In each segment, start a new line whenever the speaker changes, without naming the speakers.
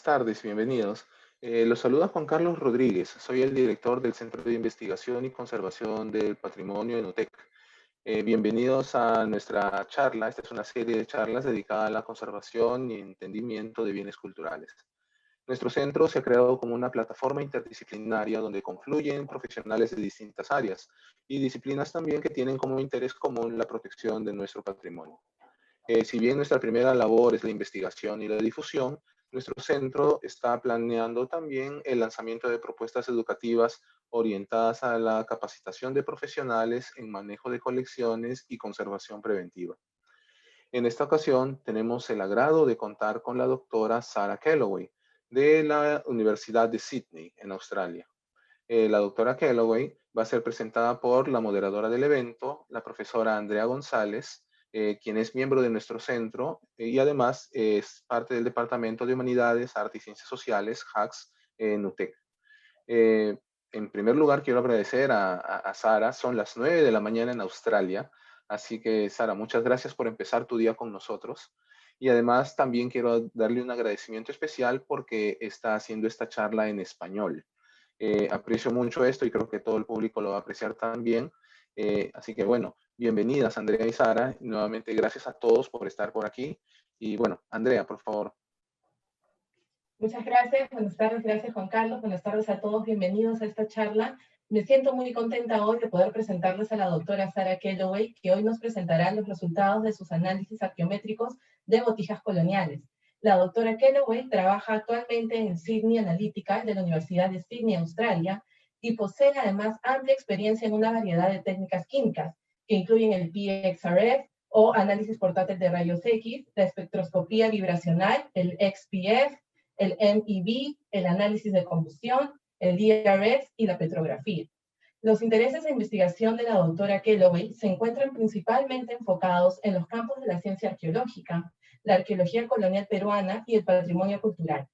tardes, bienvenidos. Los saluda Juan Carlos Rodríguez, soy el director del Centro de Investigación y Conservación del Patrimonio en UTEC. Bienvenidos a nuestra charla. Esta es una serie de charlas dedicada a la conservación y entendimiento de bienes culturales. Nuestro centro se ha creado como una plataforma interdisciplinaria donde confluyen profesionales de distintas áreas y disciplinas también que tienen como interés común la protección de nuestro patrimonio. Si bien nuestra primera labor es la investigación y la difusión, nuestro centro está planeando también el lanzamiento de propuestas educativas orientadas a la capacitación de profesionales en manejo de colecciones y conservación preventiva. En esta ocasión tenemos el agrado de contar con la doctora Sarah Kellaway de la Universidad de Sydney, en Australia. La doctora Kellaway va a ser presentada por la moderadora del evento, la profesora Andrea González, quien es miembro de nuestro centro y además es parte del Departamento de Humanidades, Arte y Ciencias Sociales, HACS, en UTEC. En primer lugar, quiero agradecer a Sara. Son las 9 de la mañana en Australia, así que Sara, muchas gracias por empezar tu día con nosotros. Y además también quiero darle un agradecimiento especial porque está haciendo esta charla en español. Aprecio mucho esto y creo que todo el público lo va a apreciar también. Así que bueno, bienvenidas Andrea y Sara. Nuevamente gracias a todos por estar por aquí. Y bueno, Andrea, por favor.
Muchas gracias, buenas tardes, gracias Juan Carlos, buenas tardes a todos, bienvenidos a esta charla. Me siento muy contenta hoy de poder presentarles a la doctora Sarah Kellaway, que hoy nos presentará los resultados de sus análisis arqueométricos de botijas coloniales. La doctora Kellaway trabaja actualmente en Sydney Analytica de la Universidad de Sydney, Australia, y posee además amplia experiencia en una variedad de técnicas químicas, que incluyen el PXRF, o análisis portátil de rayos X, la espectroscopía vibracional, el XPF, el MEV, el análisis de combustión, el DRS y la petrografía. Los intereses de investigación de la doctora Kellaway se encuentran principalmente enfocados en los campos de la ciencia arqueológica, la arqueología colonial peruana y el patrimonio cultural.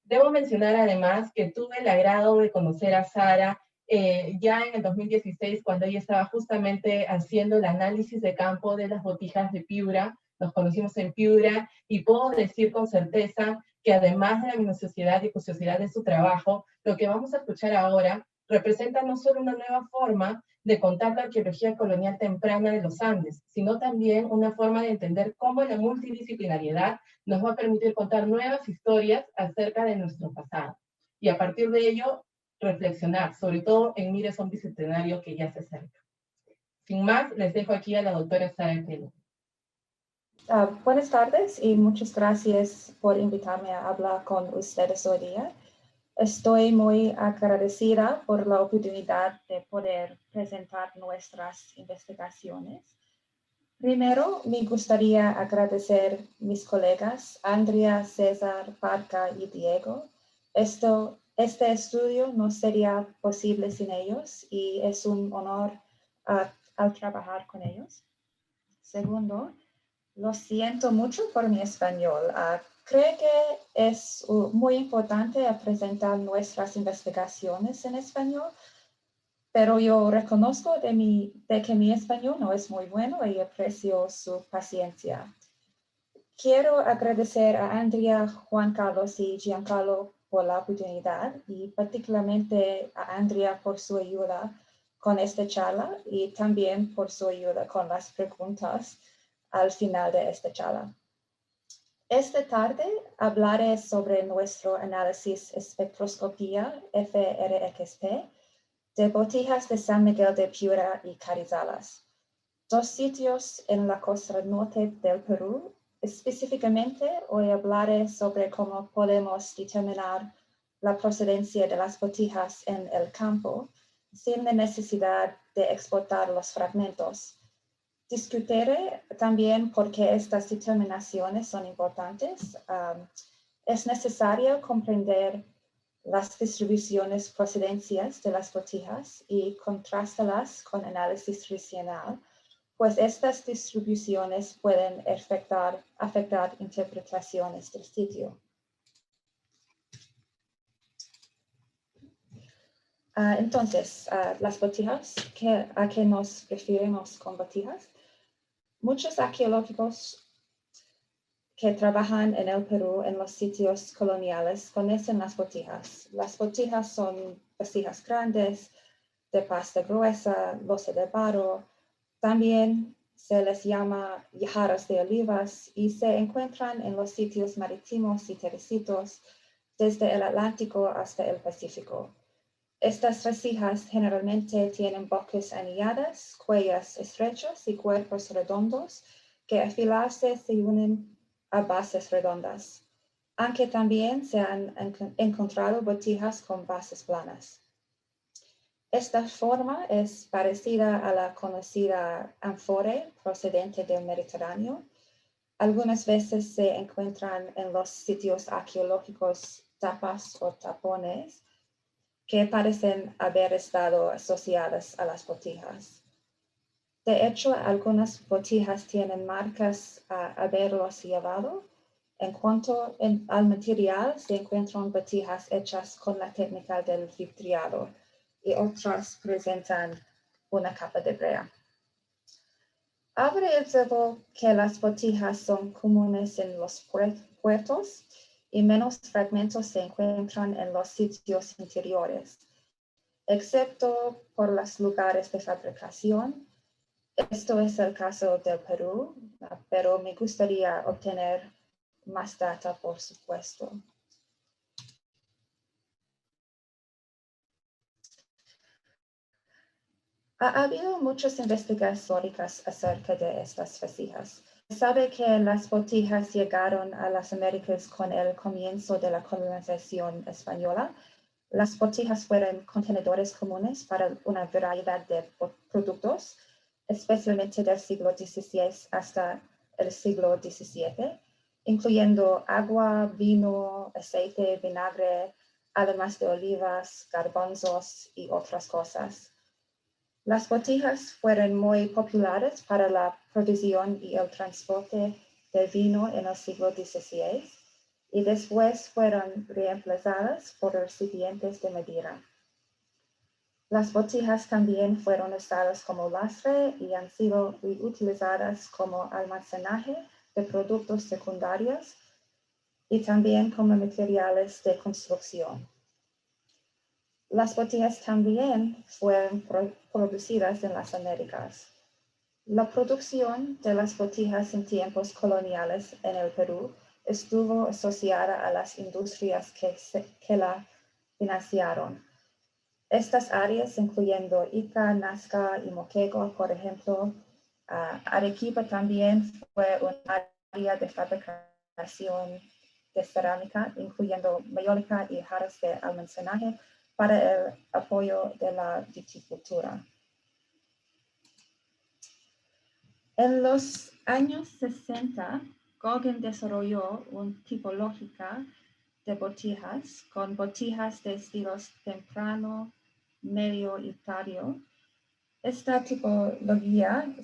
Debo mencionar además que tuve el agrado de conocer a Sara ya en el 2016, cuando ella estaba justamente haciendo el análisis de campo de las botijas de Piura. Nos conocimos en Piura y puedo decir con certeza que además de la minuciosidad y curiosidad de su trabajo, lo que vamos a escuchar ahora representa no solo una nueva forma de contar la arqueología colonial temprana de los Andes, sino también una forma de entender cómo la multidisciplinariedad nos va a permitir contar nuevas historias acerca de nuestro pasado. Y a partir de ello, reflexionar, sobre todo en Mires a un bicentenario que ya se acerca. Sin más, les dejo aquí a la doctora Sarah Kellaway.
Buenas tardes y muchas gracias por invitarme a hablar con ustedes hoy día. Estoy muy agradecida por la oportunidad de poder presentar nuestras investigaciones. Primero, me gustaría agradecer a mis colegas Andrea, César, Parca y Diego. Este estudio no sería posible sin ellos y es un honor al trabajar con ellos. Segundo, lo siento mucho por mi español. Creo que es muy importante presentar nuestras investigaciones en español, pero yo reconozco de que mi español no es muy bueno y aprecio su paciencia. Quiero agradecer a Andrea, Juan Carlos y Giancarlo por la oportunidad y particularmente a Andrea por su ayuda con esta charla y también por su ayuda con las preguntas al final de esta charla. Esta tarde hablaré sobre nuestro análisis espectroscopía FRXP de botijas de San Miguel de Piura y Carizalas, dos sitios en la costa norte del Perú. Específicamente, hoy hablaré sobre cómo podemos determinar la procedencia de las botijas en el campo sin la necesidad de exportar los fragmentos. Discutiré también por qué estas determinaciones son importantes. Es necesario comprender las distribuciones procedencias de las botijas y contrastarlas con análisis tradicional, pues estas distribuciones pueden afectar interpretaciones del sitio. Entonces, las botijas, ¿a qué nos referimos con botijas? Muchos arqueólogos que trabajan en el Perú en los sitios coloniales conocen las botijas. Las botijas son vasijas grandes, de pasta gruesa, losa de barro. También se les llama jarras de olivas y se encuentran en los sitios marítimos y terrestres desde el Atlántico hasta el Pacífico. Estas vasijas generalmente tienen bocas anilladas, cuellos estrechos y cuerpos redondos que al afilarse se unen a bases redondas, aunque también se han encontrado botijas con bases planas. Esta forma es parecida a la conocida ánfora procedente del Mediterráneo. Algunas veces se encuentran en los sitios arqueológicos tapas o tapones que parecen haber estado asociadas a las botijas. De hecho, algunas botijas tienen marcas a haberlos llevado. En cuanto al material, se encuentran botijas hechas con la técnica del vitriado y otras presentan una capa de brea. Habré observado que las botijas son comunes en los puertos y menos fragmentos se encuentran en los sitios interiores, excepto por los lugares de fabricación. Esto es el caso del Perú, pero me gustaría obtener más data, por supuesto. Ha habido muchas investigaciones acerca de estas vasijas. Se sabe que las botijas llegaron a las Américas con el comienzo de la colonización española. Las botijas fueron contenedores comunes para una variedad de productos, especialmente del siglo XVI hasta el siglo XVII, incluyendo agua, vino, aceite, vinagre, además de olivas, garbanzos y otras cosas. Las botijas fueron muy populares para la provisión y el transporte de vino en el siglo XVI y después fueron reemplazadas por recipientes de madera. Las botijas también fueron usadas como lastre y han sido reutilizadas como almacenaje de productos secundarios y también como materiales de construcción. Las botijas también fueron producidas en las Américas. La producción de las botijas en tiempos coloniales en el Perú estuvo asociada a las industrias que la financiaron. Estas áreas, incluyendo Ica, Nazca y Moquegua, por ejemplo, Arequipa también fue un área de fabricación de cerámica, incluyendo mayólica y jarras de almacenaje para el apoyo de la viticultura. En los años 60, Gauguin desarrolló una tipología de botijas con botijas de estilos temprano, medio y tardío. Esta tipología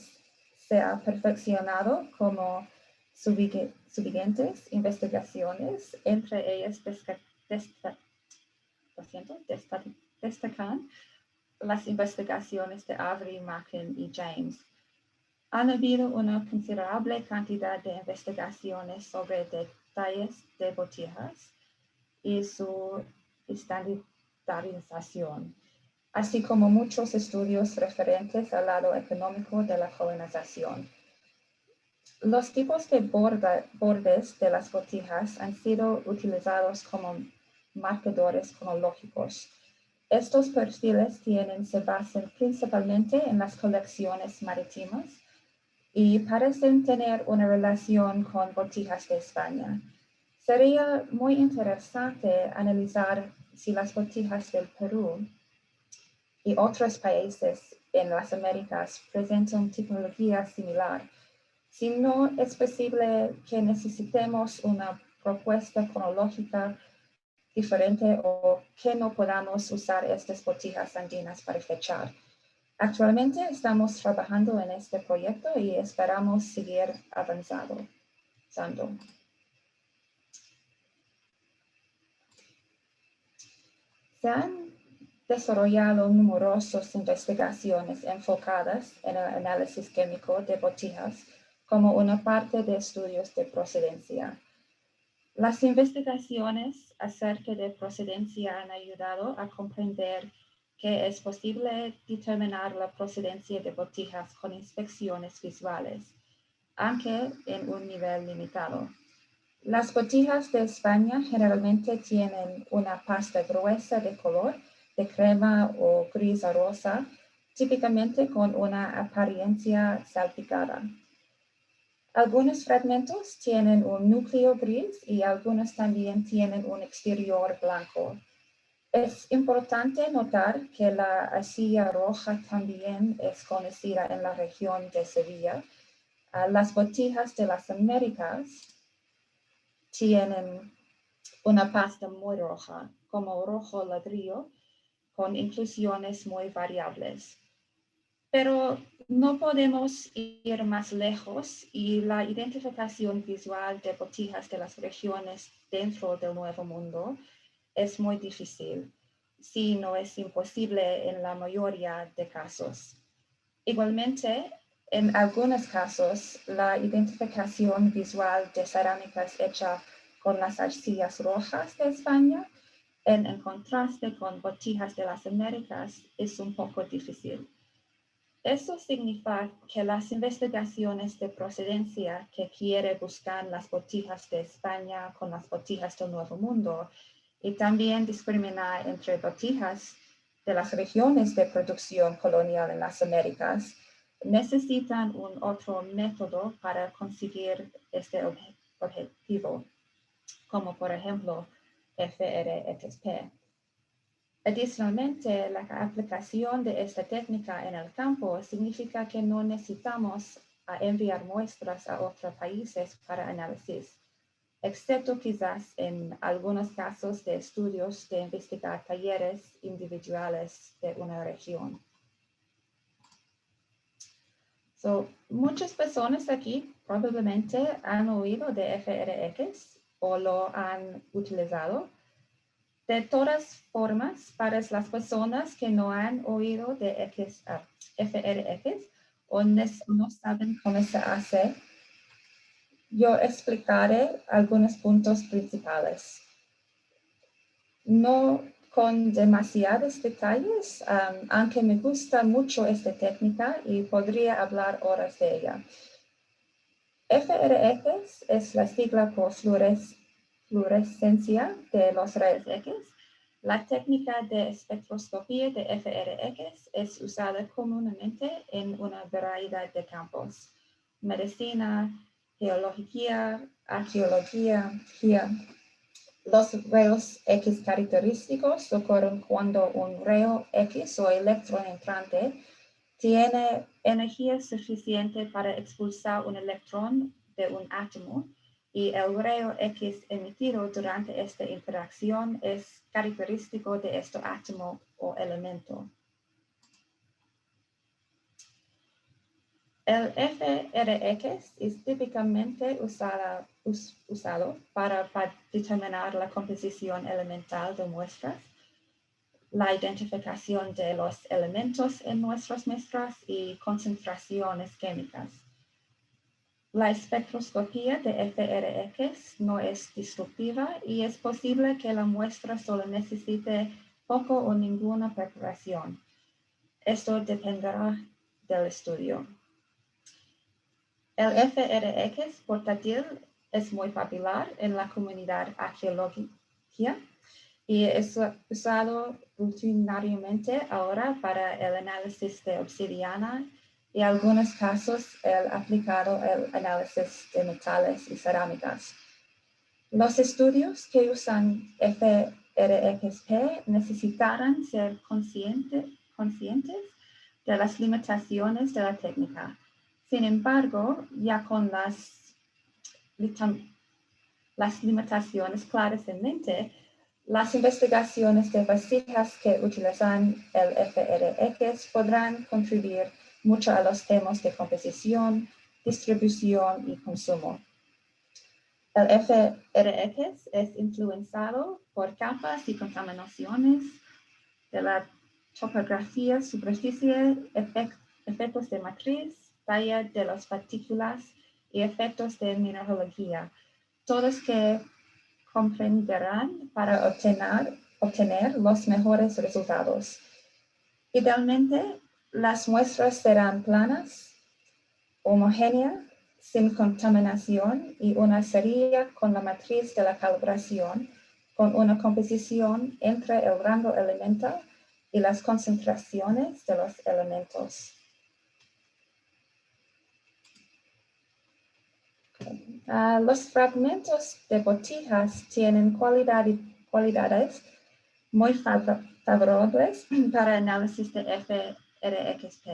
se ha perfeccionado como subsiguientes investigaciones, entre ellas destacan las investigaciones de Avery, Mackin y James. Han habido una considerable cantidad de investigaciones sobre detalles de botijas y su estandarización, así como muchos estudios referentes al lado económico de la colonización. Los tipos de bordes de las botijas han sido utilizados como marcadores cronológicos. Estos perfiles se basan principalmente en las colecciones marítimas y parecen tener una relación con botijas de España. Sería muy interesante analizar si las botijas del Perú y otros países en las Américas presentan tipología similar. Si no es posible que necesitemos una propuesta cronológica diferente o que no podamos usar estas botijas andinas para fechar. Actualmente estamos trabajando en este proyecto y esperamos seguir avanzando. Se han desarrollado numerosas investigaciones enfocadas en el análisis químico de botijas como una parte de estudios de procedencia. Las investigaciones acerca de procedencia han ayudado a comprender que es posible determinar la procedencia de botijas con inspecciones visuales, aunque en un nivel limitado. Las botijas de España generalmente tienen una pasta gruesa de color de crema o gris a rosa, típicamente con una apariencia salpicada. Algunos fragmentos tienen un núcleo gris y algunos también tienen un exterior blanco. Es importante notar que la arcilla roja también es conocida en la región de Sevilla. Las botijas de las Américas tienen una pasta muy roja, como rojo ladrillo, con inclusiones muy variables. Pero no podemos ir más lejos y la identificación visual de botijas de las regiones dentro del Nuevo Mundo es muy difícil, si no es imposible en la mayoría de casos. Igualmente, en algunos casos, la identificación visual de cerámicas hecha con las arcillas rojas de España, en contraste con botijas de las Américas, es un poco difícil. Eso significa que las investigaciones de procedencia que quiere buscar las botijas de España con las botijas del Nuevo Mundo y también discriminar entre botijas de las regiones de producción colonial en las Américas, necesitan un otro método para conseguir este objetivo, como por ejemplo FRXP. Adicionalmente, la aplicación de esta técnica en el campo significa que no necesitamos enviar muestras a otros países para análisis, excepto quizás en algunos casos de estudios de investigar talleres individuales de una región. Muchas personas aquí probablemente han oído de FRX o lo han utilizado. De todas formas, para las personas que no han oído de FRX o no saben cómo se hace, yo explicaré algunos puntos principales. No con demasiados detalles, aunque me gusta mucho esta técnica y podría hablar horas de ella. FRX es la sigla por fluorescencia de los rayos X. La técnica de espectroscopía de FRX es usada comúnmente en una variedad de campos: medicina, geología, arqueología. Los rayos X característicos ocurren cuando un rayo X o electrón entrante tiene energía suficiente para expulsar un electrón de un átomo y el rayo X emitido durante esta interacción es característico de este átomo o elemento. El FRX es típicamente usado para determinar la composición elemental de muestras, la identificación de los elementos en nuestras muestras y concentraciones químicas. La espectroscopía de FRX no es destructiva y es posible que la muestra solo necesite poco o ninguna preparación. Esto dependerá del estudio. El FRX portátil es muy popular en la comunidad arqueológica y es usado rutinariamente ahora para el análisis de obsidiana y en algunos casos aplicado al análisis de metales y cerámicas. Los estudios que usan FRXP necesitarán ser conscientes de las limitaciones de la técnica. Sin embargo, ya con las limitaciones claras en mente, las investigaciones de vasijas que utilizan el FRX podrán contribuir mucho a los temas de composición, distribución y consumo. El FRX es influenciado por capas y contaminaciones de la topografía, superficie, efectos de matriz, talla de las partículas y efectos de mineralogía, todos que comprenderán para obtener los mejores resultados. Idealmente, las muestras serán planas, homogéneas, sin contaminación y una serie con la matriz de la calibración con una composición entre el rango elemental y las concentraciones de los elementos. Los fragmentos de botijas tienen cualidades muy favorables para análisis de FRXP.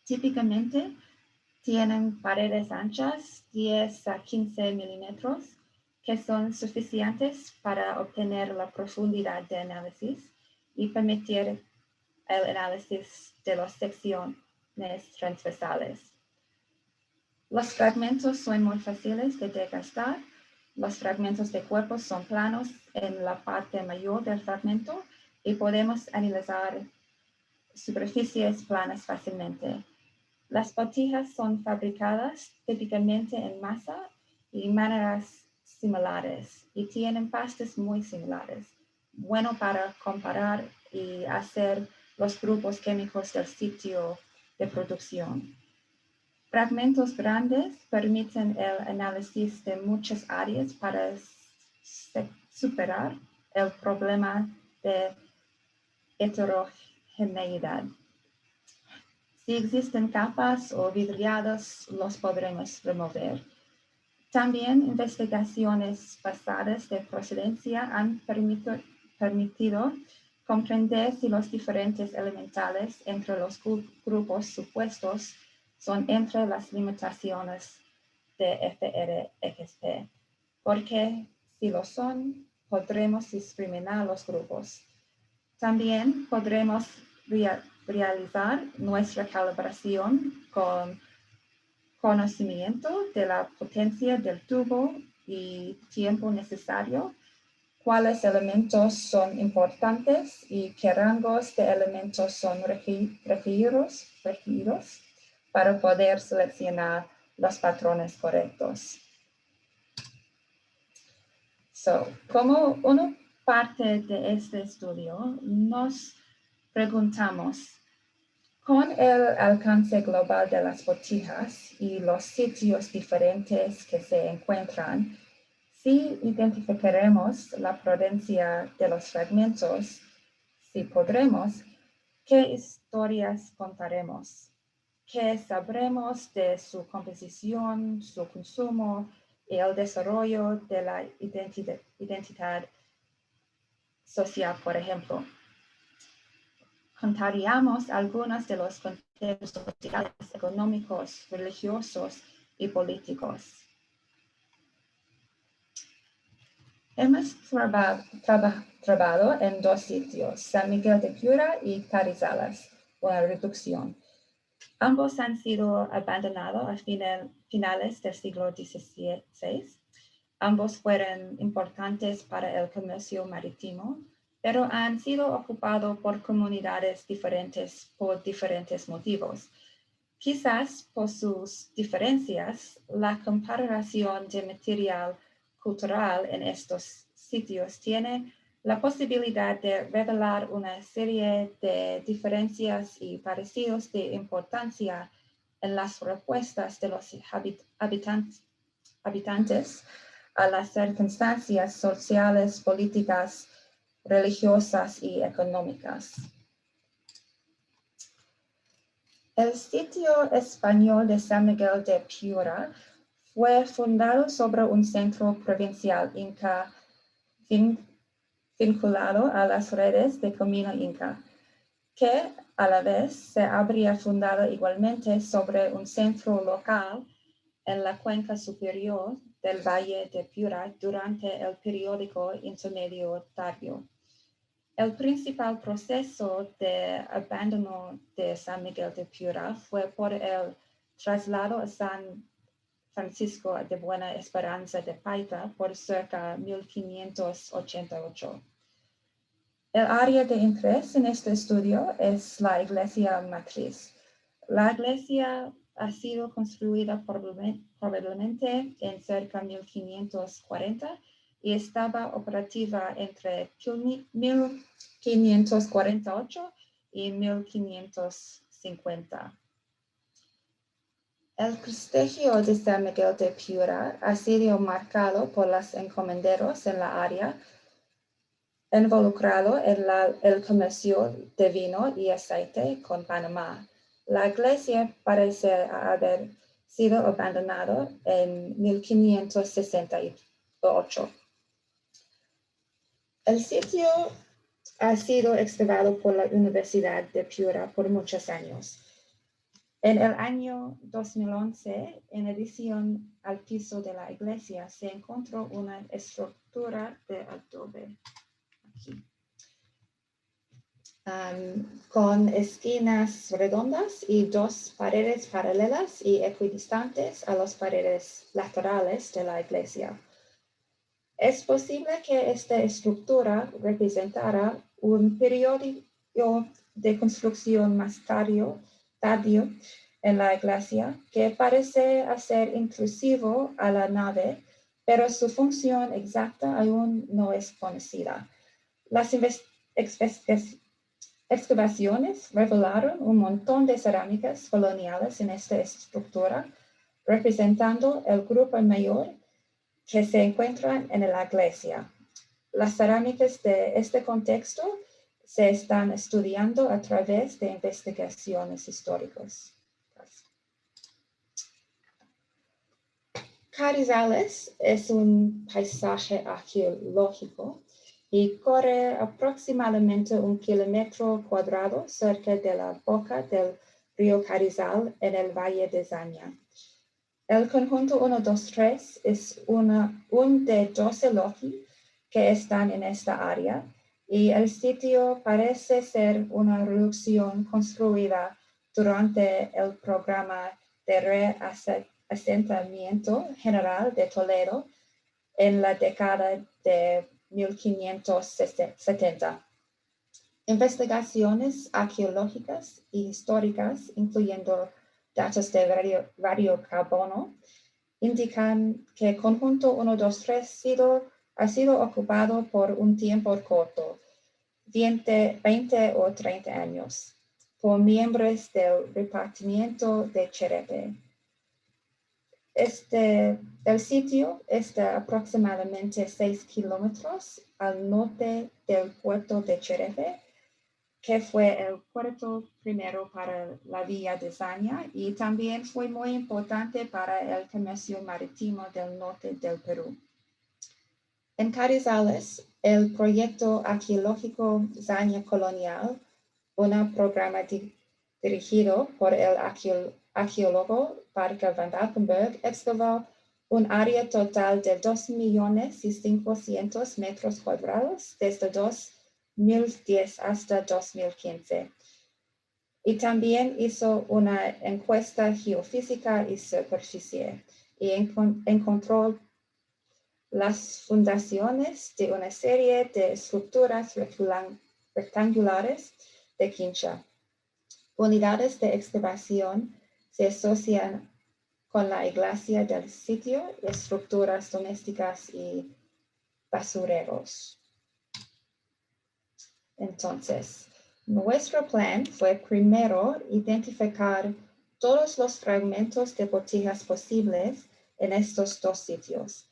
Típicamente tienen paredes anchas 10 a 15 milímetros que son suficientes para obtener la profundidad de análisis y permitir el análisis de las secciones transversales. Los fragmentos son muy fáciles de desgastar. Los fragmentos de cuerpo son planos en la parte mayor del fragmento y podemos analizar superficies planas fácilmente. Las botijas son fabricadas típicamente en masa y maneras similares y tienen pastas muy similares. Bueno para comparar y hacer los grupos químicos del sitio de producción. Fragmentos grandes permiten el análisis de muchas áreas para superar el problema de heterogeneidad. Si existen capas o vidriados, los podremos remover. También investigaciones basadas de procedencia han permitido comprender si los diferentes elementales entre los grupos supuestos son entre las limitaciones de FRXP, porque si lo son, podremos discriminar los grupos. También podremos realizar nuestra calibración con conocimiento de la potencia del tubo y tiempo necesario, cuáles elementos son importantes y qué rangos de elementos son requeridos para poder seleccionar los patrones correctos. Como una parte de este estudio, nos preguntamos, con el alcance global de las botijas y los sitios diferentes que se encuentran, si identificaremos la procedencia de los fragmentos, si podremos, ¿qué historias contaremos? ¿Qué sabremos de su composición, su consumo y el desarrollo de la identidad social, por ejemplo? Contaríamos algunos de los contextos sociales, económicos, religiosos y políticos. Hemos trabajado en dos sitios, San Miguel de Piura y Carrizales, una reducción. Ambos han sido abandonados a finales del siglo XVI. Ambos fueron importantes para el comercio marítimo, pero han sido ocupados por comunidades diferentes por diferentes motivos. Quizás por sus diferencias, la comparación de material cultural en estos sitios tiene la posibilidad de revelar una serie de diferencias y parecidos de importancia en las respuestas de los habitantes a las circunstancias sociales, políticas, religiosas y económicas. El sitio español de San Miguel de Piura fue fundado sobre un centro provincial inca vinculado a las redes de Camino Inca, que a la vez se habría fundado igualmente sobre un centro local en la cuenca superior del Valle de Piura durante el período intermedio tardío. El principal proceso de abandono de San Miguel de Piura fue por el traslado a San Francisco de Buena Esperanza de Paita por cerca de 1588. El área de interés en este estudio es la iglesia matriz. La iglesia ha sido construida probablemente en cerca de 1540 y estaba operativa entre 1548 y 1550. El prestigio de San Miguel de Piura ha sido marcado por los encomenderos en la área, involucrado en el comercio de vino y aceite con Panamá. La iglesia parece haber sido abandonada en 1568. El sitio ha sido excavado por la Universidad de Piura por muchos años. En el año 2011, en adición al piso de la iglesia, se encontró una estructura de adobe aquí, con esquinas redondas y dos paredes paralelas y equidistantes a las paredes laterales de la iglesia. Es posible que esta estructura representara un periodo de construcción más tardío en la iglesia, que parece hacer intrusivo a la nave, pero su función exacta aún no es conocida. Las excavaciones revelaron un montón de cerámicas coloniales en esta estructura, representando el grupo mayor que se encuentran en la iglesia. Las cerámicas de este contexto se están estudiando a través de investigaciones históricas. Carrizales es un paisaje arqueológico y corre aproximadamente 1 kilómetro cuadrado cerca de la boca del río Carrizal en el Valle de Zaña. El conjunto 1, 2, 3 es un de 12 loji que están en esta área y el sitio parece ser una reducción construida durante el programa de reasentamiento general de Toledo en la década de 1570. Investigaciones arqueológicas y históricas, incluyendo datos de radiocarbono, indican que el conjunto 1, 2, 3 ha sido ocupado por un tiempo corto, 20 o 30 años, por miembros del repartimiento de Cherepe. El sitio está aproximadamente 6 kilómetros al norte del puerto de Cherepe, que fue el puerto primero para la villa de Zaña y también fue muy importante para el comercio marítimo del norte del Perú. En Carrizales, el proyecto arqueológico Zaña Colonial, un programa dirigido por el arqueólogo Parker van Valkenburg, excavó un área total de 2.500.000 metros cuadrados desde 2010 hasta 2015. Y también hizo una encuesta geofísica y superficie y encontró las fundaciones de una serie de estructuras rectangulares de quincha. Unidades de excavación se asocian con la iglesia del sitio, estructuras domésticas y basureros. Entonces, nuestro plan fue primero identificar todos los fragmentos de botijas posibles en estos dos sitios.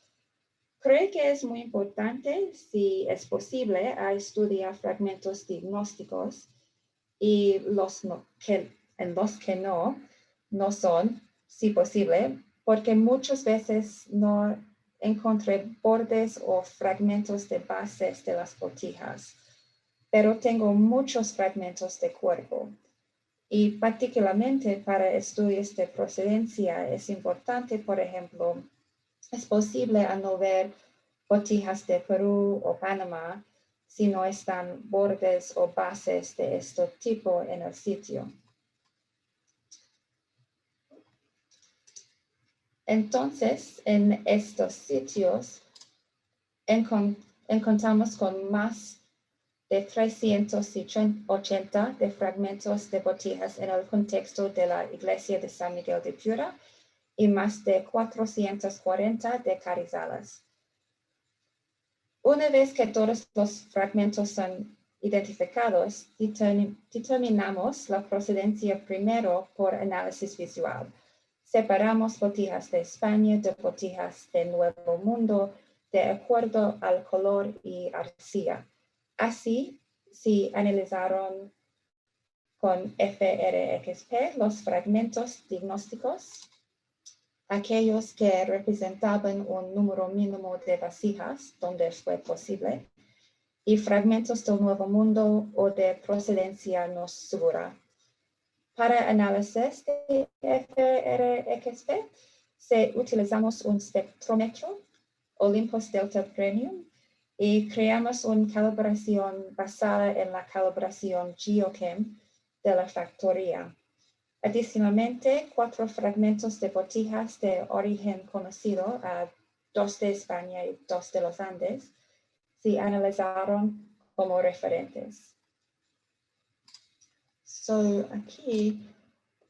Creo que es muy importante, si es posible, a estudiar fragmentos diagnósticos y en los que no son, si posible, porque muchas veces no encontré bordes o fragmentos de bases de las botijas, pero tengo muchos fragmentos de cuerpo. Y particularmente para estudios de procedencia es importante, por ejemplo, es posible a no ver botijas de Perú o Panamá si no están bordes o bases de este tipo en el sitio. Entonces, en estos sitios encontramos con más de 380 de fragmentos de botijas en el contexto de la iglesia de San Miguel de Piura y más de 440 de carizalas. Una vez que todos los fragmentos son identificados, determinamos la procedencia primero por análisis visual. Separamos botijas de España de botijas del Nuevo Mundo de acuerdo al color y arcilla. Así, se analizaron con FRXP los fragmentos diagnósticos, aquellos que representaban un número mínimo de vasijas donde fue posible, y fragmentos del Nuevo Mundo o de procedencia no segura. Para análisis de FRXP, utilizamos un espectrómetro Olympus Delta Premium y creamos una calibración basada en la calibración GeoChem de la factoría. Adicionalmente, 4 fragmentos de botijas de origen conocido, 2 de España y 2 de los Andes, se analizaron como referentes. Aquí,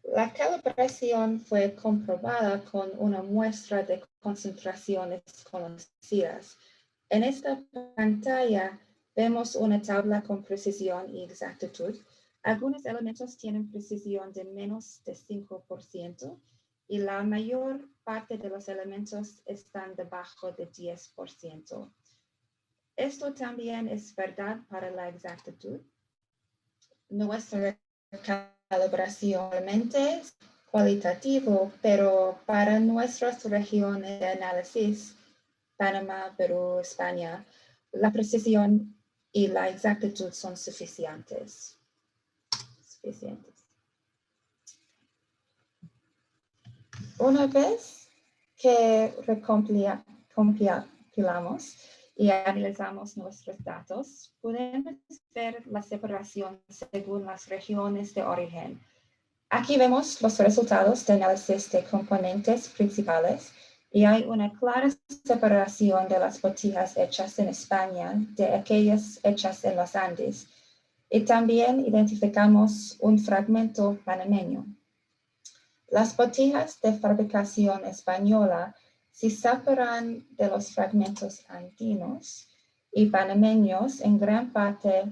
la calibración fue comprobada con una muestra de concentraciones conocidas. En esta pantalla vemos una tabla con precisión y exactitud. Algunos elementos tienen precisión de menos de 5% y la mayor parte de los elementos están debajo de 10%. Esto también es verdad para la exactitud. Nuestra calibración es cualitativo, pero para nuestras regiones de análisis, Panamá, Perú, España, la precisión y la exactitud son suficientes. Una vez que recompilamos y analizamos nuestros datos, podemos ver la separación según las regiones de origen. Aquí vemos los resultados de análisis de componentes principales y hay una clara separación de las botijas hechas en España de aquellas hechas en los Andes. Y también identificamos un fragmento panameño. Las botijas de fabricación española se separan de los fragmentos andinos y panameños en gran parte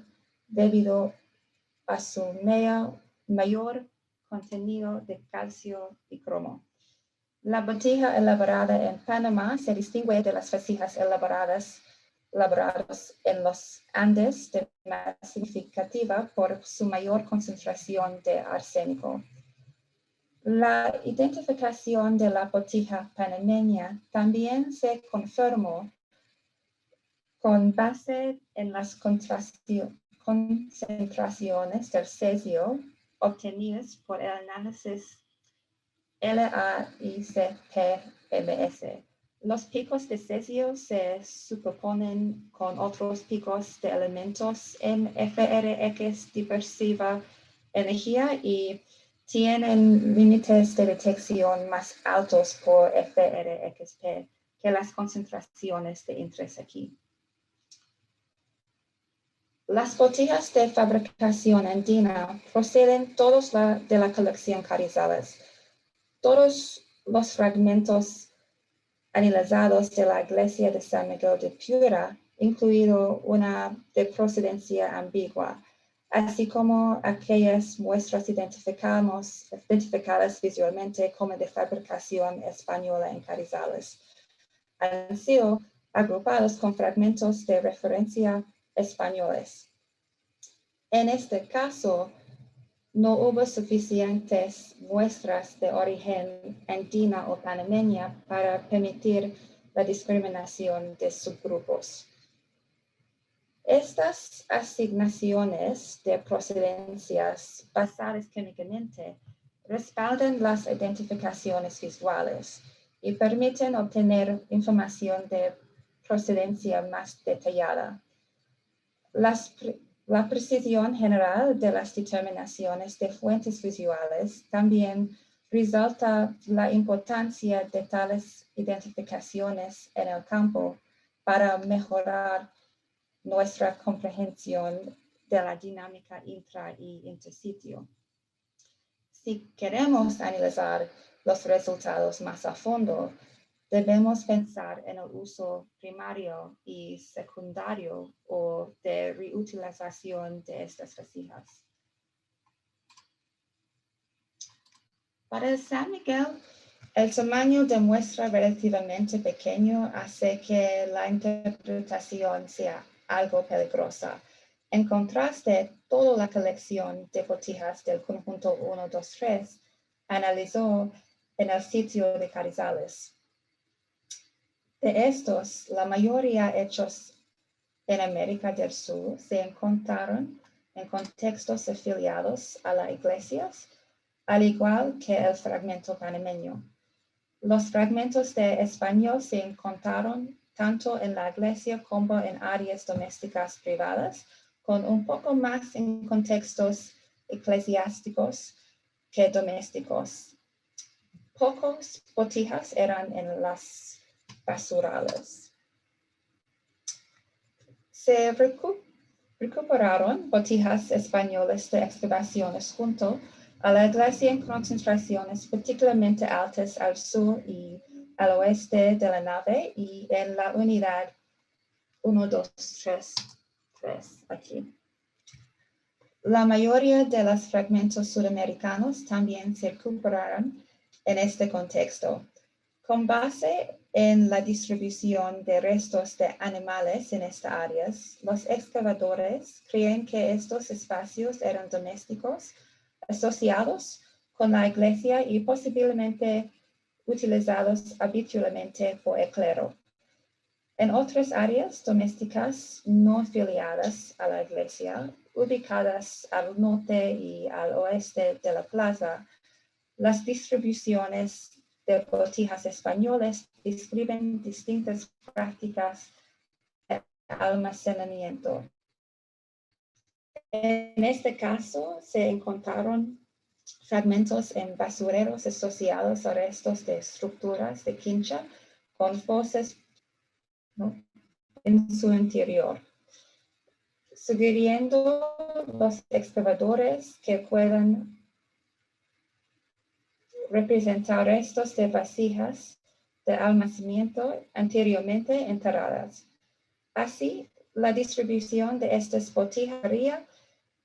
debido a su mayor contenido de calcio y cromo. La botija elaborada en Panamá se distingue de las vasijas elaboradas en los Andes de manera significativa por su mayor concentración de arsénico. La identificación de la botija panameña también se confirmó con base en las concentraciones del cesio obtenidas por el análisis LAICP-MS. Los picos de cesio se superponen con otros picos de elementos en FRX dispersiva energía y tienen límites de detección más altos por FRXP que las concentraciones de interés aquí. Las botijas de fabricación andina proceden todos de la colección Carizales. Todos los fragmentos analizados de la iglesia de San Miguel de Piura, incluido una de procedencia ambigua, así como aquellas muestras identificadas visualmente como de fabricación española en Carizales, han sido agrupados con fragmentos de referencia españoles. En este caso, no hubo suficientes muestras de origen andina o panameña para permitir la discriminación de subgrupos. Estas asignaciones de procedencias basadas químicamente respaldan las identificaciones visuales y permiten obtener información de procedencia más detallada. La precisión general de las determinaciones de fuentes visuales también resalta la importancia de tales identificaciones en el campo para mejorar nuestra comprensión de la dinámica intra y intersitio. Si queremos analizar los resultados más a fondo, debemos pensar en el uso primario y secundario o de reutilización de estas vasijas. Para el San Miguel, el tamaño de muestra relativamente pequeño hace que la interpretación sea algo peligrosa. En contraste, toda la colección de botijas del conjunto 1, 2, 3 analizó en el sitio de Carrizales. De estos, la mayoría hechos en América del Sur se encontraron en contextos afiliados a las iglesias, al igual que el fragmento panameño. Los fragmentos de español se encontraron tanto en la iglesia como en áreas domésticas privadas, con un poco más en contextos eclesiásticos que domésticos. Pocos botijas eran en las basurales. Se recuperaron botijas españolas de excavaciones junto a la iglesia en concentraciones particularmente altas al sur y al oeste de la nave y en la unidad 1, 2, 3 aquí. La mayoría de los fragmentos sudamericanos también se recuperaron en este contexto. Con base en la distribución de restos de animales en estas áreas, los excavadores creen que estos espacios eran domésticos, asociados con la iglesia y posiblemente utilizados habitualmente por el clero. En otras áreas domésticas no afiliadas a la iglesia, ubicadas al norte y al oeste de la plaza, las distribuciones de botijas españolas describen distintas prácticas de almacenamiento. En este caso, se encontraron fragmentos en basureros asociados a restos de estructuras de quincha con fosas en su interior, sugiriendo los excavadores que puedan representar restos de vasijas de almacenamiento anteriormente enterradas. Así, la distribución de estas botijas sería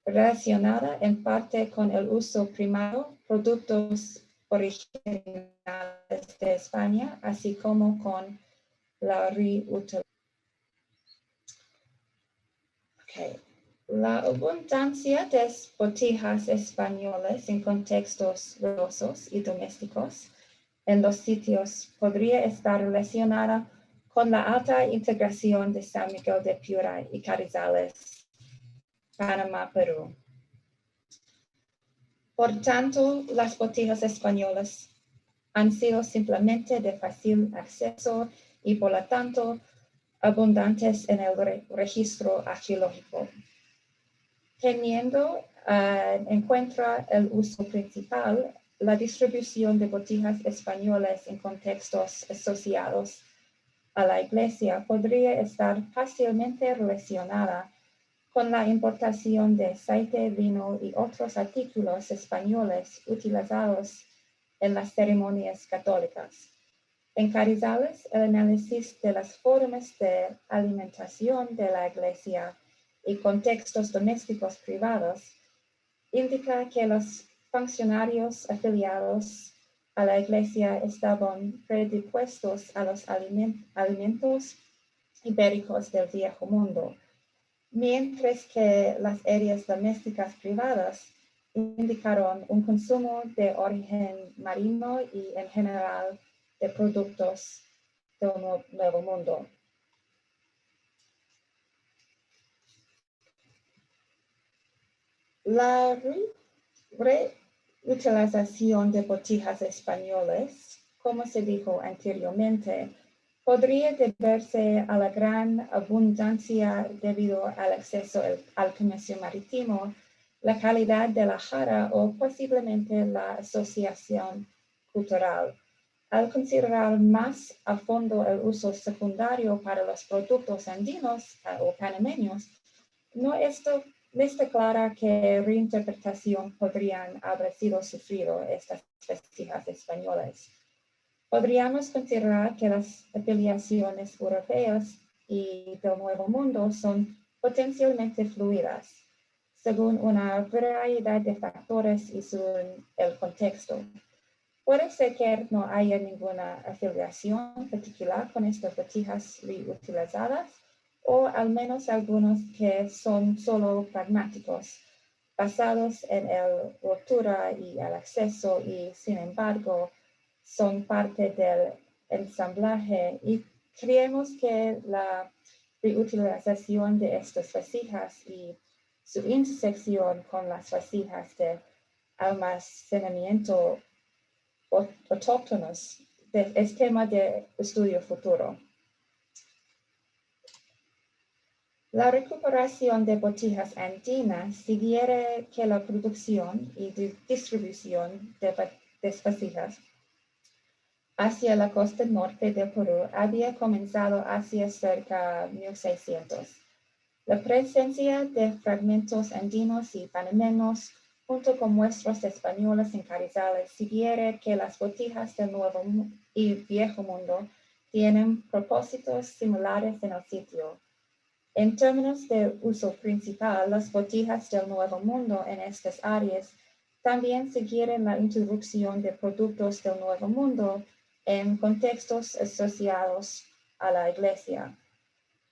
relacionada en parte con el uso primario, productos originales de España, así como con la reutilización. La abundancia de botijas españolas en contextos religiosos y domésticos en los sitios podría estar relacionada con la alta integración de San Miguel de Piura y Carrizales, Panamá, Perú. Por tanto, las botijas españolas han sido simplemente de fácil acceso y por lo tanto abundantes en el registro arqueológico. Teniendo en cuenta el uso principal, la distribución de botijas españolas en contextos asociados a la iglesia podría estar fácilmente relacionada con la importación de aceite, vino y otros artículos españoles utilizados en las ceremonias católicas. En Carrizales, el análisis de las formas de alimentación de la iglesia y contextos domésticos privados indica que los funcionarios afiliados a la iglesia estaban predispuestos a los alimentos ibéricos del Viejo Mundo, mientras que las áreas domésticas privadas indicaron un consumo de origen marino y en general de productos del Nuevo Mundo. La reutilización de botijas españolas, como se dijo anteriormente, podría deberse a la gran abundancia debido al acceso al comercio marítimo, la calidad de la jarra o posiblemente la asociación cultural. Al considerar más a fondo el uso secundario para los productos andinos o panameños, no está clara qué reinterpretación podrían haber sido sufrido estas vasijas españolas. Podríamos considerar que las afiliaciones europeas y del Nuevo Mundo son potencialmente fluidas, según una variedad de factores y según el contexto. Puede ser que no haya ninguna afiliación particular con estas vasijas reutilizadas, o al menos algunos que son solo pragmáticos, basados en la rotura y el acceso y, sin embargo, son parte del ensamblaje, y creemos que la reutilización de estas vasijas y su intersección con las vasijas de almacenamiento autóctonos es tema de estudio futuro. La recuperación de botijas andinas sugiere que la producción y distribución de vasijas hacia la costa norte de Perú había comenzado hacia cerca de 1600. La presencia de fragmentos andinos y panameños junto con muestras españolas en Carizales sugiere que las botijas del Nuevo y Viejo Mundo tienen propósitos similares en el sitio. En términos de uso principal, las botijas del Nuevo Mundo en estas áreas también sugieren la introducción de productos del Nuevo Mundo en contextos asociados a la Iglesia.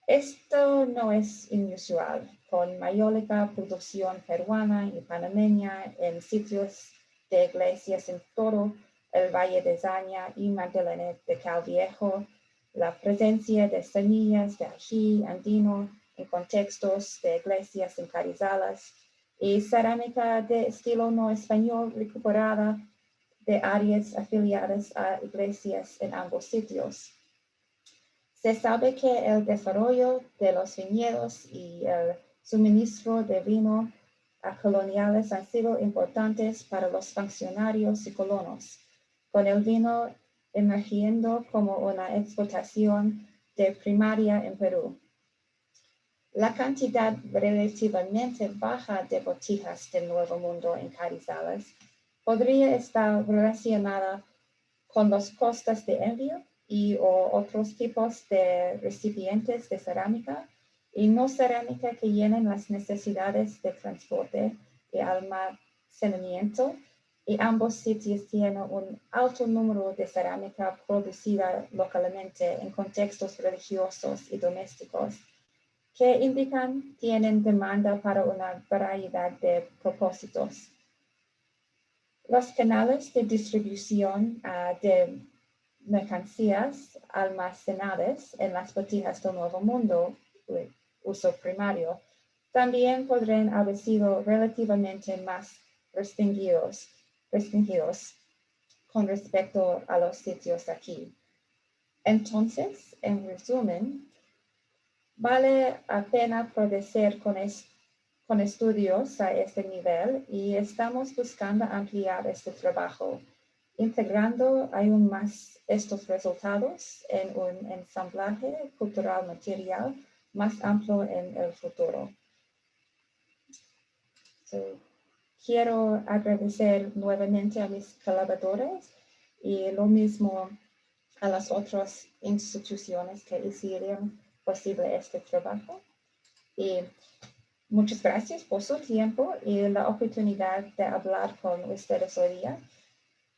Esto no es inusual, con mayólica producción peruana y panameña en sitios de iglesias en todo el Valle de Zaña y Magdalena de Cal Viejo, la presencia de semillas de ají andino en contextos de iglesias en Carizales y cerámica de estilo no español recuperada de áreas afiliadas a iglesias en ambos sitios. Se sabe que el desarrollo de los viñedos y el suministro de vino a coloniales han sido importantes para los funcionarios y colonos, con el vino emergiendo como una exportación de primaria en Perú. La cantidad relativamente baja de botijas del Nuevo Mundo en Carizales podría estar relacionada con los costos de envío o otros tipos de recipientes de cerámica y no cerámica que llenen las necesidades de transporte y almacenamiento, y ambos sitios tienen un alto número de cerámica producida localmente en contextos religiosos y domésticos, que indican tienen demanda para una variedad de propósitos. Los canales de distribución de mercancías almacenadas en las botijas del Nuevo Mundo, uso primario, también podrían haber sido relativamente más restringidos con respecto a los sitios aquí. Entonces, en resumen, vale la pena proceder con estudios a este nivel y estamos buscando ampliar este trabajo, integrando aún más estos resultados en un ensamblaje cultural material más amplio en el futuro. Quiero agradecer nuevamente a mis colaboradores y lo mismo a las otras instituciones que hicieron posible este trabajo. Y muchas gracias por su tiempo y la oportunidad de hablar con ustedes hoy día.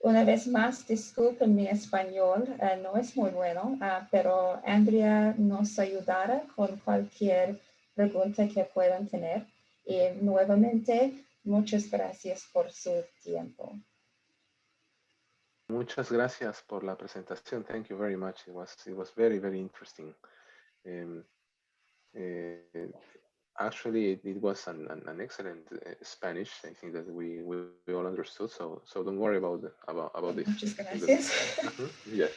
Una vez más, disculpen mi español, no es muy bueno, pero Andrea nos ayudará con cualquier pregunta que puedan tener. Y nuevamente, muchas gracias por su tiempo.
Muchas gracias por la presentación. Thank you very much. It was very, very interesting. Actually, it was an excellent Spanish. I think that we all understood. So don't worry about this.
Muchas gracias.
Yes.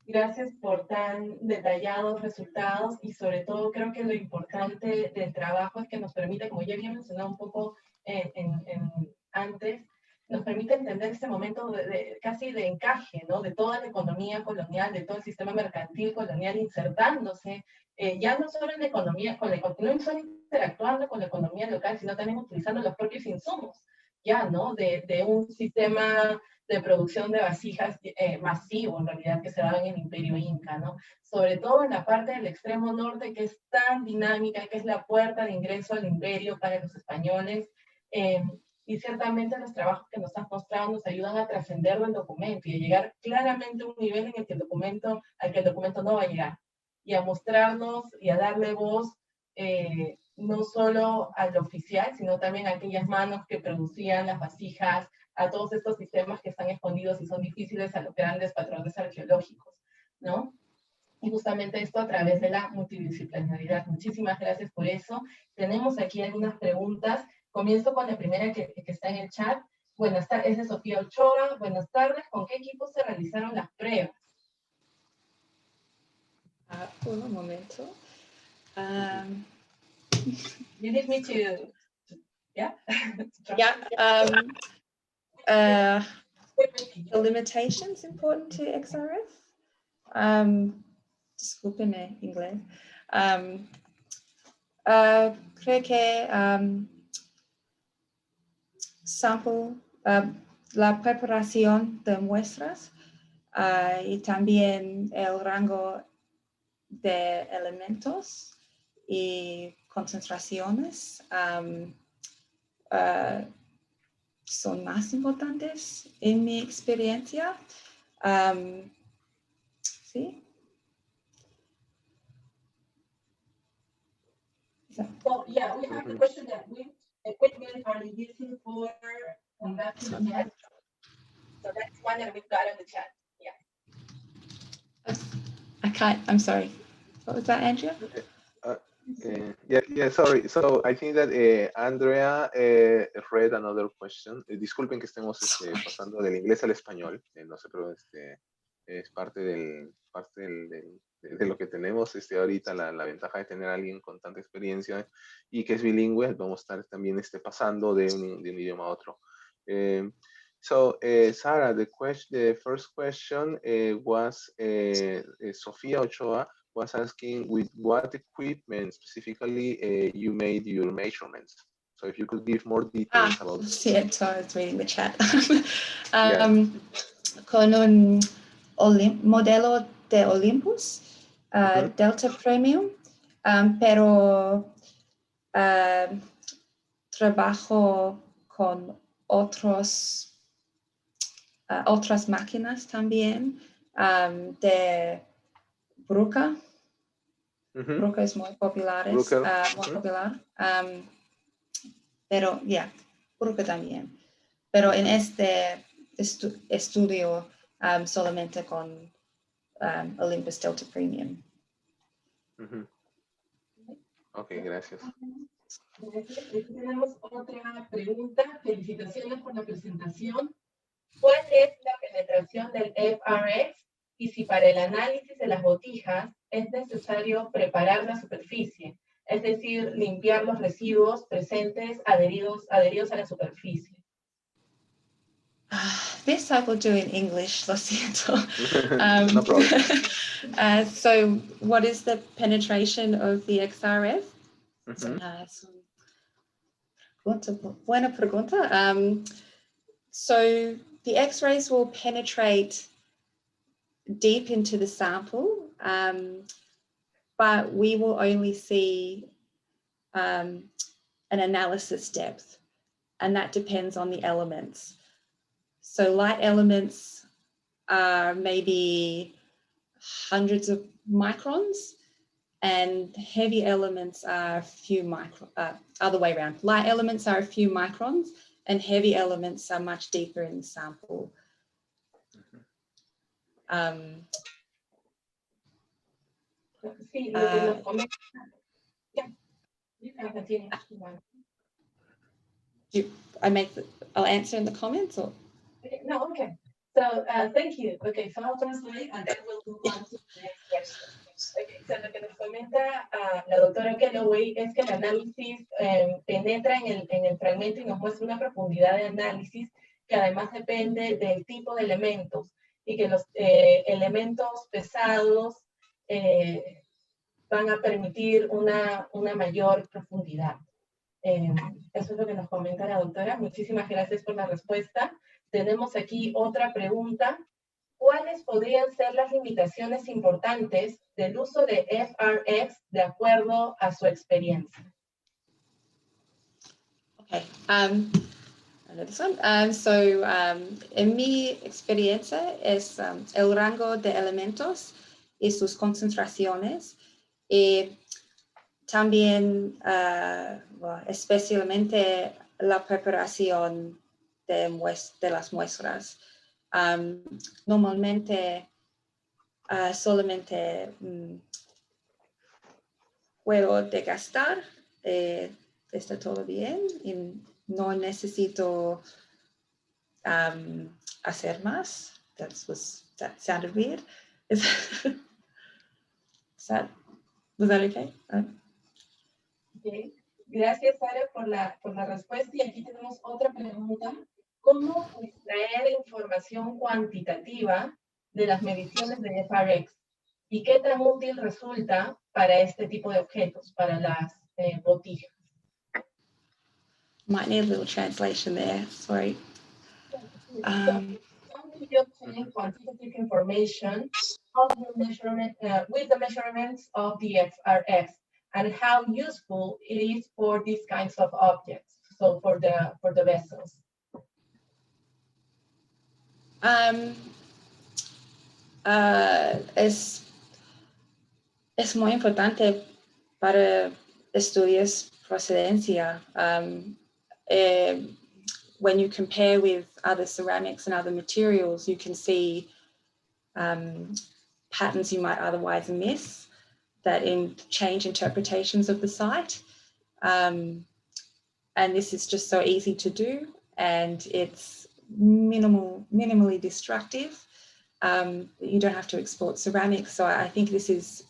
Gracias por tan detallados resultados y sobre todo creo que lo importante del trabajo es que nos permite, como ya había mencionado un poco antes, nos permite entender este momento casi de encaje, ¿no? De toda la economía colonial, de todo el sistema mercantil colonial insertándose, ya no solo en la economía, no solo interactuando con la economía local, sino también utilizando los propios insumos, ya, ¿no? De un sistema de producción de vasijas masivo, en realidad, que se daba en el Imperio Inca, ¿no? Sobre todo en la parte del extremo norte, que es tan dinámica, que es la puerta de ingreso al imperio para los españoles, y ciertamente los trabajos que nos has mostrado nos ayudan a trascender del documento y a llegar claramente a un nivel en el que el documento, al que el documento no va a llegar, y a mostrarnos y a darle voz no solo al oficial, sino también a aquellas manos que producían las vasijas, a todos estos sistemas que están escondidos y son difíciles a los grandes patrones arqueológicos, ¿no? Y justamente esto a través de la multidisciplinaridad. Muchísimas gracias por eso. Tenemos aquí algunas preguntas. Comienzo con la primera que está en el chat. Buenas tardes, es de Sofía Ochoa. Buenas tardes. ¿Con qué equipos se realizaron las pruebas?
Un momento.
You need me to yeah?
The limitations important to XRF. Discúlpeme inglés. Creo que sample, la preparación de muestras y también el rango de elementos y concentraciones son más importantes en mi experiencia. ¿Sí?
So, yeah, we have the question that which equipment are you using for conducting the test? So that's one that we've got in the chat. Yeah.
I'm sorry. What was that, Andrea?
Yeah, sorry. So I think that Andrea read another question. Disculpen que estemos pasando del inglés al español. No sé, pero es parte de lo que tenemos ahorita, la ventaja de tener a alguien con tanta experiencia y que es bilingüe. Vamos a estar también pasando de un idioma a otro. So, Sarah, the first question was Sofía Ochoa was asking with what equipment specifically you made your measurements. So if you could give more details about it.
Sí, so I was reading the chat. Con un modelo de Olympus, Delta Premium, pero trabajo con otras máquinas también de Bruker. Bruker es muy popular. Pero ya, Bruker también. Pero en este estudio solamente con Olympus Delta Premium.
Ok, gracias.
Tenemos otra pregunta. Felicitaciones por la presentación. ¿Cuál es la penetración del FRF? Y si para el análisis de las botijas es necesario preparar la superficie, es decir, limpiar los residuos presentes adheridos a la superficie.
This I will do in English, lo siento.
No problem.
So what is the penetration of the XRF? Buena pregunta. So the X-rays will penetrate deep into the sample, but we will only see an analysis depth, and that depends on the elements. So light elements are maybe hundreds of microns, and heavy elements are a few other way around. Light elements are a few microns, and heavy elements are much deeper in the sample.
Sí, lo que nos comenta. Yeah, you can continue.
I'll answer in the comments or?
No, okay. So thank you. Okay, so I'll translate and then we'll move on to the next question. Okay, so lo que nos comenta la doctora Kellaway es que el análisis penetra en el fragmento y nos muestra una profundidad de análisis que además depende del tipo de elementos y que los elementos pesados van a permitir una mayor profundidad. Eso es lo que nos comenta la doctora. Muchísimas gracias por la respuesta. Tenemos aquí otra pregunta. ¿Cuáles podrían ser las limitaciones importantes del uso de FRX de acuerdo a su experiencia?
Okay, this one. En mi experiencia es el rango de elementos y sus concentraciones, y también especialmente la preparación de las muestras. Normalmente solamente puedo desgastar, está todo bien y no necesito hacer más. That sounded weird. Was that okay?
Okay. Gracias, Sara, por la respuesta. Y aquí tenemos otra pregunta. ¿Cómo extraer información cuantitativa de las mediciones de FRX? ¿Y qué tan útil resulta para este tipo de objetos, para las botijas?
Might need a little translation there, sorry.
How do you obtain quantitative information of the measurement, with the measurements of the FRX, and how useful it is for these kinds of objects, so for the vessels?
Es muy importante para estudios procedencia. When you compare with other ceramics and other materials, you can see patterns you might otherwise miss that change interpretations of the site. And this is just so easy to do, and it's minimally destructive. You don't have to export ceramics, so I think this is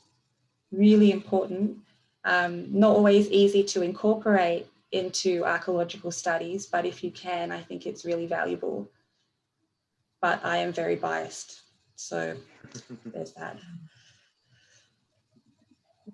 really important. Not always easy to incorporate into archaeological studies, but if you can, I think it's really valuable. But I am very biased, so there's that.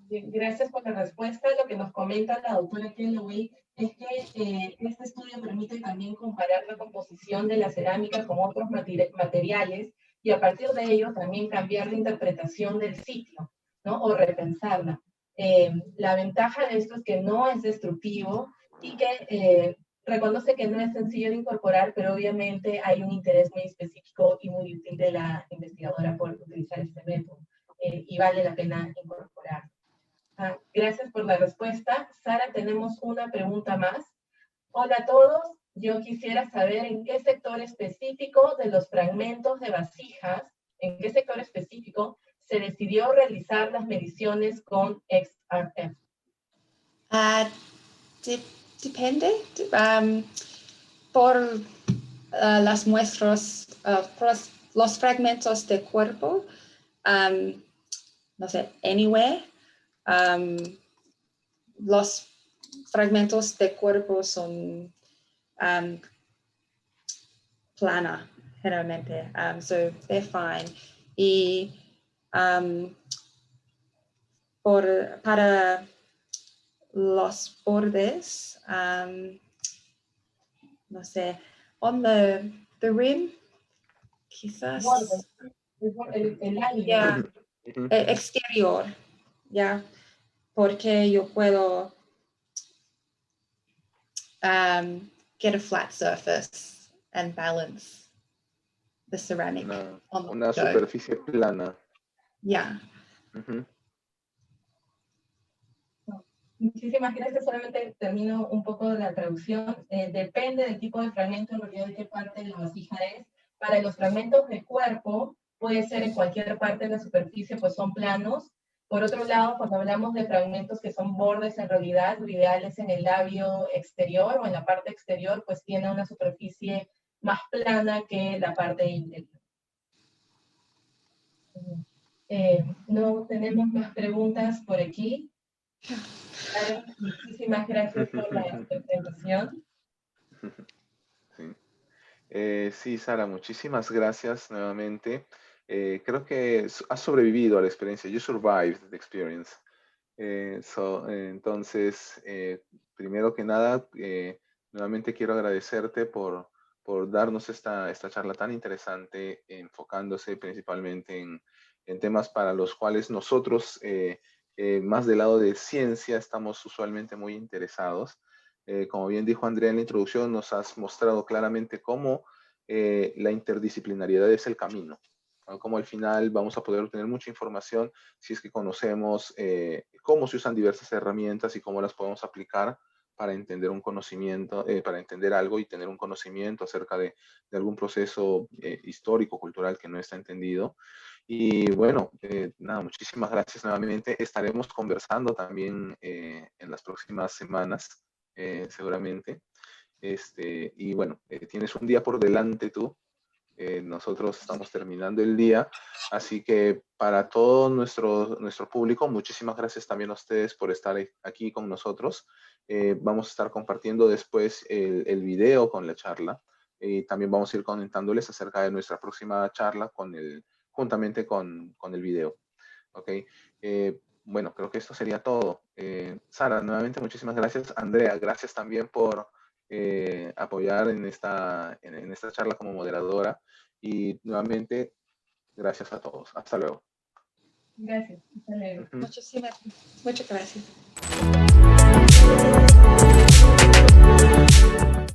Gracias por la respuesta. Lo que nos comenta la doctora Kellaway es que este estudio permite también comparar la composición de la cerámica con otros materiales y a partir de ello también cambiar la interpretación del sitio, ¿no? O repensarla. La ventaja de esto es que no es destructivo y que reconoce que no es sencillo de incorporar, pero obviamente hay un interés muy específico y muy útil de la investigadora por utilizar este método y vale la pena incorporar. Gracias por la respuesta. Sara, tenemos una pregunta más. Hola a todos. Yo quisiera saber en qué sector específico de los fragmentos de vasijas, en qué sector específico se decidió realizar las mediciones con XRF.
Depende. Por las muestras, por los fragmentos de cuerpo, no sé, anywhere. Los fragmentos de cuerpo son plana, generalmente, so they're fine. Y para los bordes, no sé, on the rim, quizás.
El aire.
Yeah, exterior, ya, porque yo puedo get a flat surface and balance the ceramic on the
una superficie plana.
Yeah.
Muchísimas gracias. Solamente termino un poco de la traducción. Depende del tipo de fragmento, en realidad de qué parte de la vasija es. Para los fragmentos de cuerpo, puede ser en cualquier parte de la superficie, pues son planos. Por otro lado, cuando hablamos de fragmentos que son bordes, en realidad, lo ideal es en el labio exterior o en la parte exterior, pues tiene una superficie más plana que la parte interior. No tenemos más preguntas por aquí. Muchísimas gracias por la presentación.
Sí. Sí, Sara, muchísimas gracias nuevamente. Creo que has sobrevivido a la experiencia. You survived the experience. Entonces, primero que nada, nuevamente quiero agradecerte por darnos esta charla tan interesante, enfocándose principalmente en temas para los cuales nosotros, más del lado de ciencia, estamos usualmente muy interesados. Como bien dijo Andrea en la introducción, nos has mostrado claramente cómo la interdisciplinariedad es el camino, ¿no? Cómo al final vamos a poder obtener mucha información si es que conocemos cómo se usan diversas herramientas y cómo las podemos aplicar para entender un conocimiento, para entender algo y tener un conocimiento acerca de algún proceso histórico, cultural que no está entendido. Y bueno, nada, muchísimas gracias nuevamente. Estaremos conversando también en las próximas semanas, seguramente. Y bueno, tienes un día por delante tú. Nosotros estamos terminando el día, así que para todo nuestro público, muchísimas gracias también a ustedes por estar aquí con nosotros. Vamos a estar compartiendo después el video con la charla y también vamos a ir comentándoles acerca de nuestra próxima charla juntamente con el video. ¿Ok? Bueno, creo que esto sería todo. Sara, nuevamente muchísimas gracias. Andrea, gracias también por apoyar en esta charla como moderadora. Y nuevamente, gracias a todos. Hasta luego.
Gracias. Hasta luego.
Ujú.
Muchas gracias.